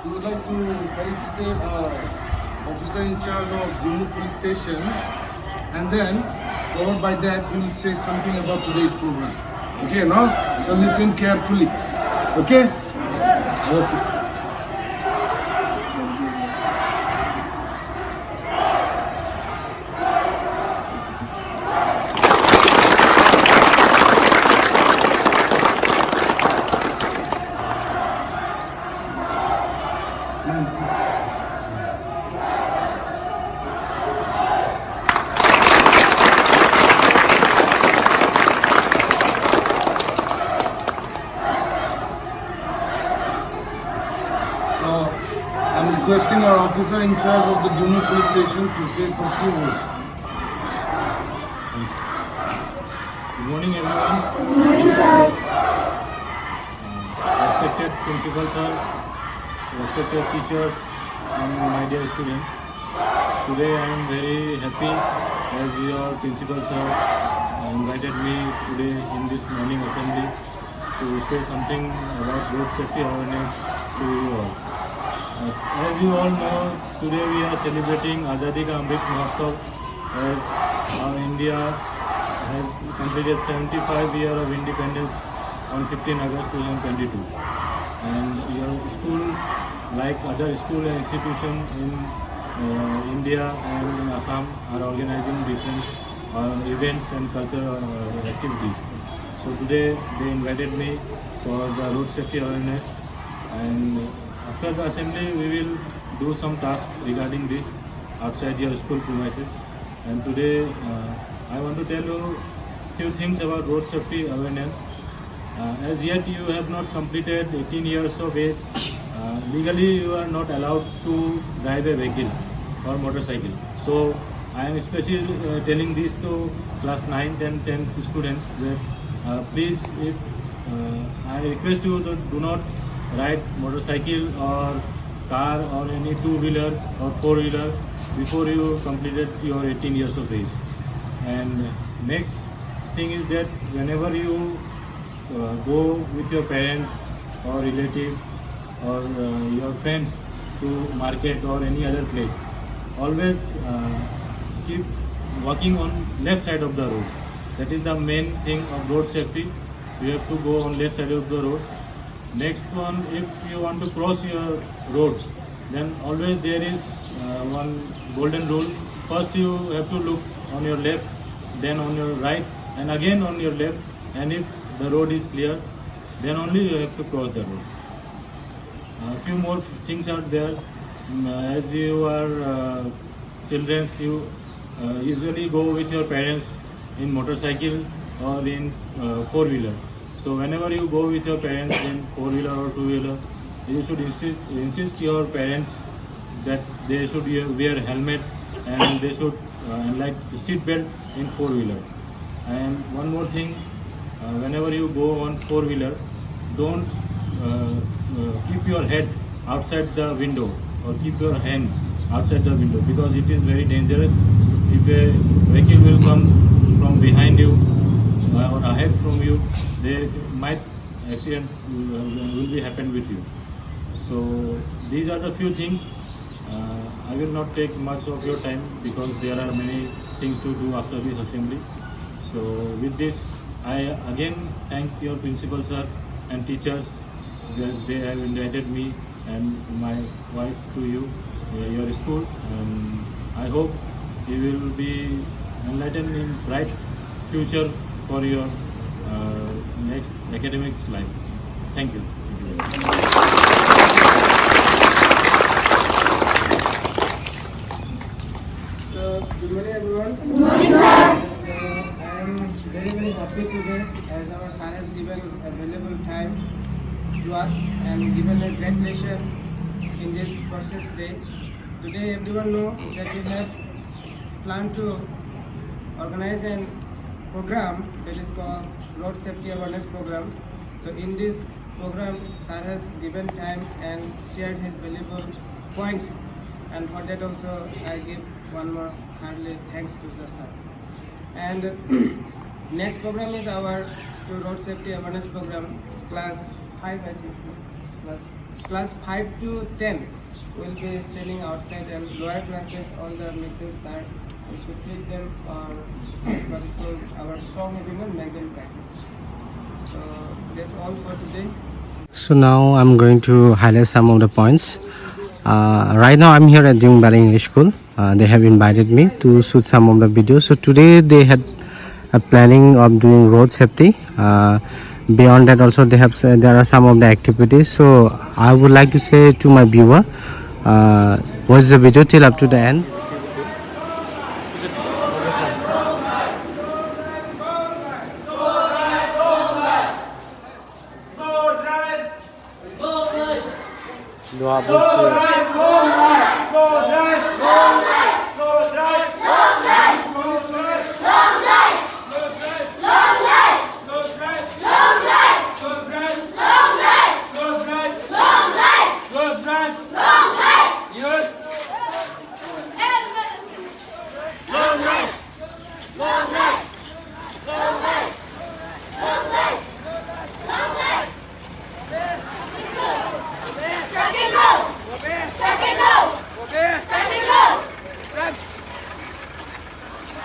we would like to felicitate officer in charge of Gulu Police Station, and then followed by that we will say something about today's program. Okay, now so listen carefully. Okay? Okay. So, I'm requesting our officer in charge of the Gulu Police Station to say some few words. Good morning, everyone. Respected principal sir, respected teachers, and my dear students. Today I am very happy as your principal sir invited me today in this morning assembly to say something about road safety awareness to you all. As you all know, today we are celebrating Azadi Ka Amrit Mahotsav as our India has completed 75 years of independence on 15 August 2022. And your school, like other school and institutions in India and in Assam, are organizing different events and cultural activities. So today they invited me for the road safety awareness, and after the assembly we will do some tasks regarding this outside your school premises. And today I want to tell you few things about road safety awareness. As yet you have not completed 18 years of age, legally you are not allowed to drive a vehicle or motorcycle. So I am especially telling this to class 9th and 10th students that please, if I request you to do not ride motorcycle or car or any two-wheeler or four-wheeler before you completed your 18 years of age. And next thing is that whenever you go with your parents or relative or your friends to market or any other place, always keep walking on left side of the road. That is the main thing of road safety. You have to go on left side of the road. Next one, if you want to cross your road, then always there is one golden rule. First you have to look on your left, then on your right, and again on your left. And if the road is clear, then only you have to cross the road. A few more things are there. As you are children, you usually go with your parents in motorcycle or in four-wheeler. So whenever you go with your parents in four-wheeler or two-wheeler, you should insist your parents that they should wear helmet and they should like the seat belt in four-wheeler. And one more thing, whenever you go on four-wheeler, don't keep your head outside the window or keep your hand outside the window, because it is very dangerous. If a vehicle will come from behind you or ahead from you, there might accident will be happen with you. So these are the few things. I will not take much of your time because there are many things to do after this assembly. So with this, I again thank your principal sir and teachers, because they have invited me and my wife to your school, and I hope you will be enlightened in bright future for your next academic life. Thank you. So, good morning everyone. Good morning, sir. I am very happy today as our sir has given available time to us and given a great lesson in this process day. Today everyone knows that we have planned to organize a program that is called Road Safety Awareness Program. So in this program, sir has given time and shared his valuable points, and for that also I give one more hearty thanks to the sir. And next program is our Road Safety Awareness Program, class 5 I think. Class class 5 to 10 will be standing outside, and lower classes, all the mixes are, we should treat them what is called our strong equipment, make them practice. So that's all for today. So now I'm going to highlight some of the points. Right now I'm here at Dung Valley English School. They have invited me to shoot some of the videos. So today they had a planning of doing road safety. Beyond that also they have said there are some of the activities. So I would like to say to my viewer, watch the video till up to the end. Doa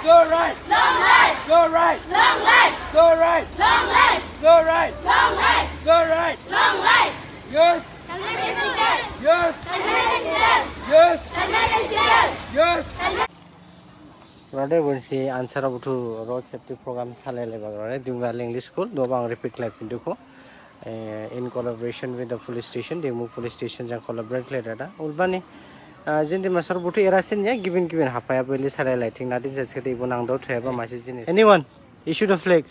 Slow right, long leg, slow right, long leg, slow right, long leg, slow right, long leg, slow right, long leg. Yes. Yes. Yes. Yes. Rode bunsi answer of to road safety program salele bagare Dung Valley English School do bang repeat live pinduko in collaboration with the police station. Demu police station jang collaborate later da ulbani jindi masar butu erasin ya given hapaya beli sare lighting nadin seskete ibu nang do theba masi jinis. Anyone issue the flag.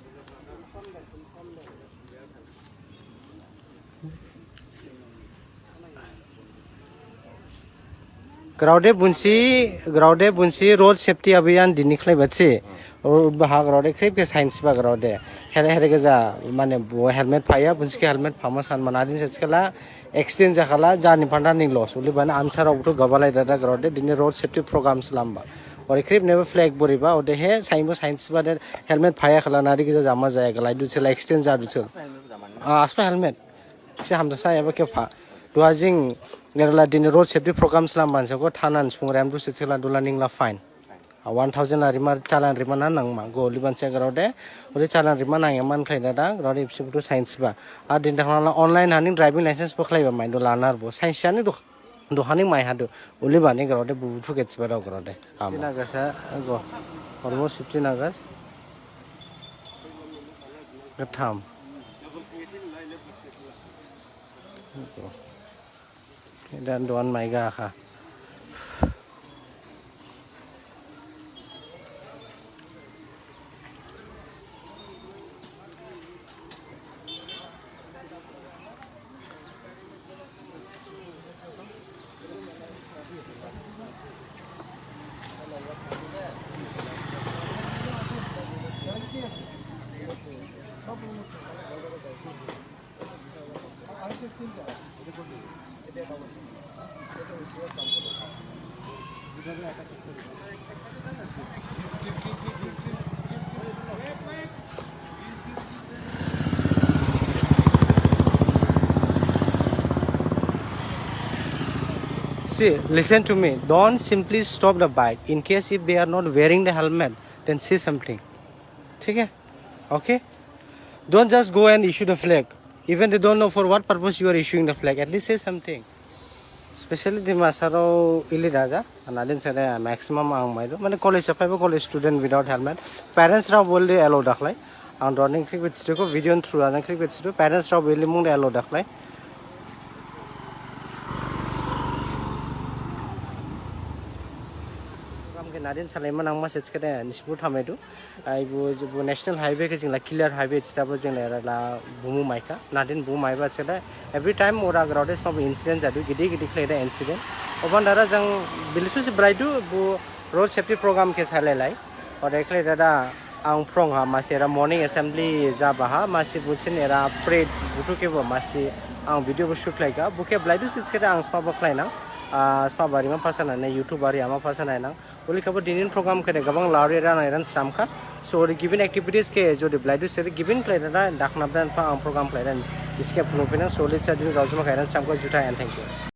Graude bunsi road safety abhiyan dinikhlai bache और बहाग रोडे क्रिप के science बा रोडे हेरे गजा माने helmet फाया बुंसके helmet फामा सान मनादिन सेसकला accident जाखला जानि फान्डा नि लॉस उलि बाने आमसार अबतो गबालाय दादा रोडे दिने रोड सेफ्टी प्रोग्राम्स लाम्बा और क्रिप नेबो फ्लैग बोरिबा ओदे हे साइंस बादे हेलमेट फाया खला नारि गजा जामा जाय गलाय दुसेला एक्सीडेंट जा दुसेल आसपा हेलमेट से हमदा सायाबा के फा दुआजिं नेरला दिने रोड सेफ्टी प्रोग्राम्स लाम्बा सको थानान सुंग्राम दुसेला दुला निंगला फाइन 1000 रिमार चालान रिमाना नांगमा गोली बानसे गरावदे ओरे चालान रिमान नांगमान खायदा दा गरावदे बिसुबुटु साइंस बा आ दिन थांला ऑनलाइन हानि ड्राइविंग लाइसेंस बखलायबा माइदो लानार बो साइंस यानि दहानि माइ हादो ओले बानि गरावदे बुबुटु गेट्सबा दा गरावदे आमा नागासा गो अलमोस्ट 15 नागास गथाम dan doan maiga kha See, listen to me. Don't simply stop the bike. In case if they are not wearing the helmet, then say something. Okay? Don't just go and issue the flag. Even they don't know for what purpose you are issuing the flag. At least say something. Especially the Masaro Ilidaga, and I didn't say that maximum ang maido. Mane college college student without helmet. Parents ra bolde allow daklai. And running cricket with stick video through and cricket stick. Parents ra bolde mung allow daklai. Nadin Salaiman ang message kada nisbut hamedu ai bu national highway ke jingla clear highway stabo jingla la bumu maika nadin bumu maiba cheda every time ora grodes ma incident jadu gidi khleda incident oban dara jang bilisu se braidu bu road safety program ke salai or khleda da ang prong ha masera morning assembly ja baha masi buchin era pray butu ke bo masi ang video bu shoot laika buke blaidu se cheda ang spa ba khlaina spa bari ma pasana na youtube bari ama pasana na Only cover Indian program kare gabang lari ran samka so given activities ke jo de blaidu se given play da dakna brand pa program play इसके फुलुफिना सोलिद सादिन गावजमा गायनान सामको जुथा end thank you